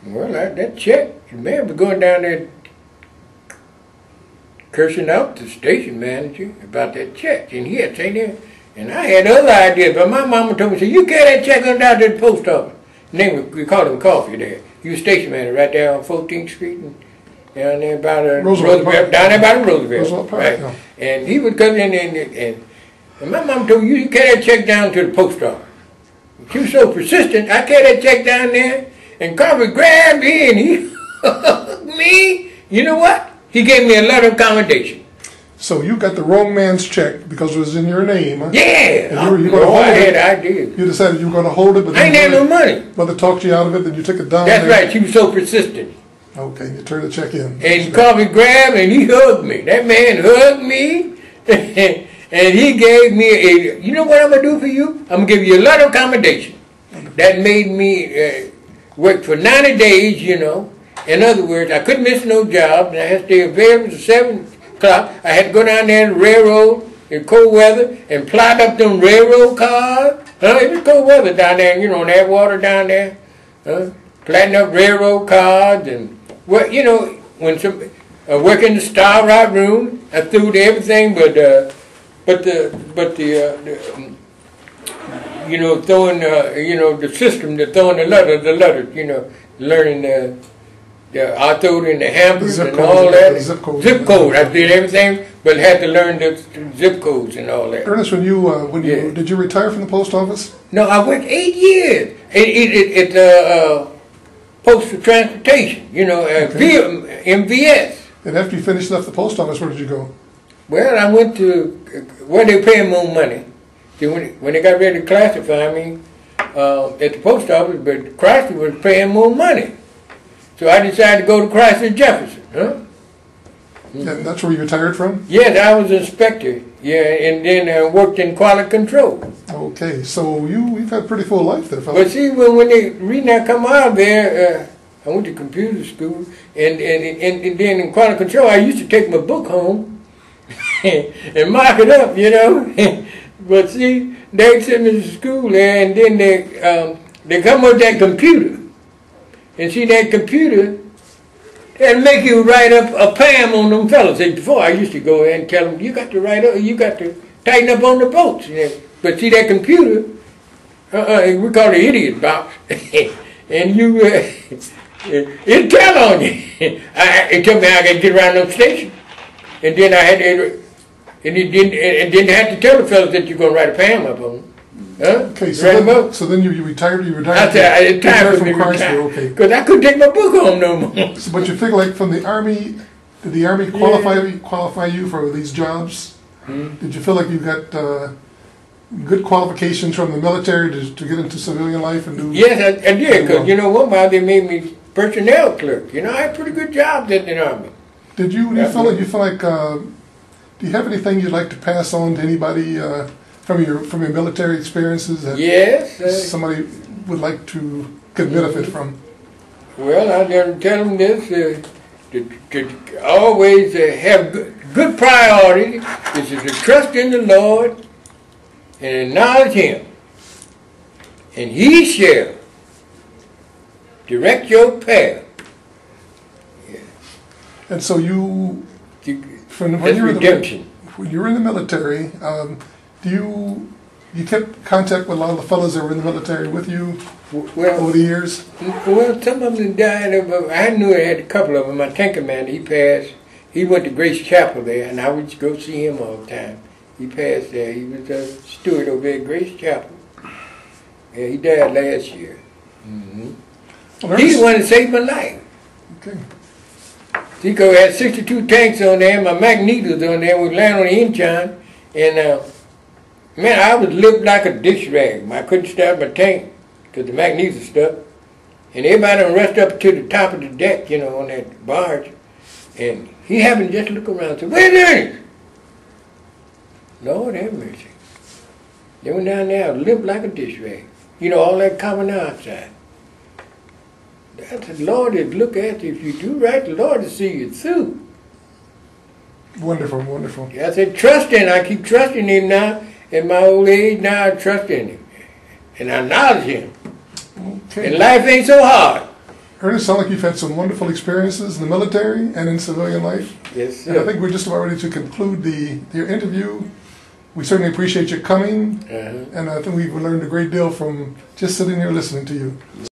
Well, that check, the man was going down there cursing out the station manager about that check. And he had taken it. And I had other ideas, but my mama told me, you carry that check on down to the post office. And then we called him Coffee there. He was station manager right there on 14th Street and down there by the Roosevelt, down there by the Roosevelt. Right? Yeah. And he would come in and my mom told me, you carry that check down to the post office. She was so persistent, I carried that check down there, and Coffee grabbed me and he hugged me. You know what? He gave me a letter of commendation. So you got the wrong man's check because it was in your name. Huh? Yeah. And you were going to hold it. I did. You decided you were going to hold it, but I ain't had no money. Mother talked you out of it, then you took it down. That's right. She was so persistent. Okay, you turned the check in. And Coffee grabbed and he hugged me. That man hugged me, and he gave me a. You know what I'm gonna do for you? I'm gonna give you a letter of commendation. That made me work for 90 days. You know. In other words, I couldn't miss no job, and I had to stay available to 7 o'clock. I had to go down there in the railroad in cold weather and plot up them railroad cars. It was cold weather down there, you know, and that water down there. Plotting up railroad cars and, well, you know, when some working the Star Rock room, I threw to everything but the you know, throwing you know, the system, throwing the letters, you know, learning I threw it in the hampers and all that. Zip code. I did everything, but had to learn the zip codes and all that. Ernest, when you did you retire from the post office? No, I worked 8 years. It's postal transportation. You know, MVS. And after you finished left the post office, where did you go? Well, I went to where they pay more money. See, when they got ready to classify me at the post office, but Chrysler was paying more money. So I decided to go to Chrysler Jefferson. And that's where you retired from? Yes, I was inspector. Yeah, and then worked in quality control. Okay, so you've had a pretty full life there, fellas. But see, when the reason I come out there, I went to computer school, and then in quality control, I used to take my book home and mark it up, you know. But see, they sent me to school there, and then they come with that computer. And see, that computer, it'll make you write up a PAM on them fellas. Before, I used to go in and tell them, you got to write up, you got to tighten up on the boats. But see, that computer, we call it idiot box, and you, it'll tell on you. It told me I got to get around them stations. And then I had to, and then I had to tell the fellas that you're going to write a PAM up on them. Okay, so then you retired. You retired. I said it's time for me to retire. Okay, because I couldn't take my book home no more. So, but you figure, like, from the Army, did the Army qualify you for these jobs? Did you feel like you got good qualifications from the military to get into civilian life and do? Yes, I did. Because you know what? While they made me personnel clerk, you know, I had pretty good jobs in the Army. Did you? Do you feel like? Do you have anything you'd like to pass on to anybody? From your military experiences that somebody would like to get benefit from? Well, I'm going to tell them this, to always have good priority is to trust in the Lord and acknowledge Him. And He shall direct your path. Yeah. And so you, when you were in the military, you kept contact with a lot of the fellows that were in the military with you over the years? Well, some of them died. I knew I had a couple of them. My tank commander, he passed. He went to Grace Chapel there, and I would go see him all the time. He passed there. He was a steward over at Grace Chapel. Yeah, he died last year. Well, he's the one that saved my life. Okay. Tico had 62 tanks on there. My magnetos on there. We landed on the engine, and man, I was lived like a dish rag. I couldn't start my tank because the magnetos stuck. And everybody rushed up to the top of the deck, you know, on that barge. And he happened to just look around and said, "Where's Ernest?" Lord have mercy. They went down there and lived like a dish rag. You know, all that carbon dioxide. I said, Lord, look at you. If you do right, the Lord will see you through. Wonderful, wonderful. I said, trust in Him. I keep trusting Him now. In my old age, now I trust in Him. And I acknowledge Him. Okay. And life ain't so hard. Ernest, sounds like you've had some wonderful experiences in the military and in civilian life. Yes, sir. And I think we're just about ready to conclude your interview. We certainly appreciate your coming, and I think we've learned a great deal from just sitting here listening to you.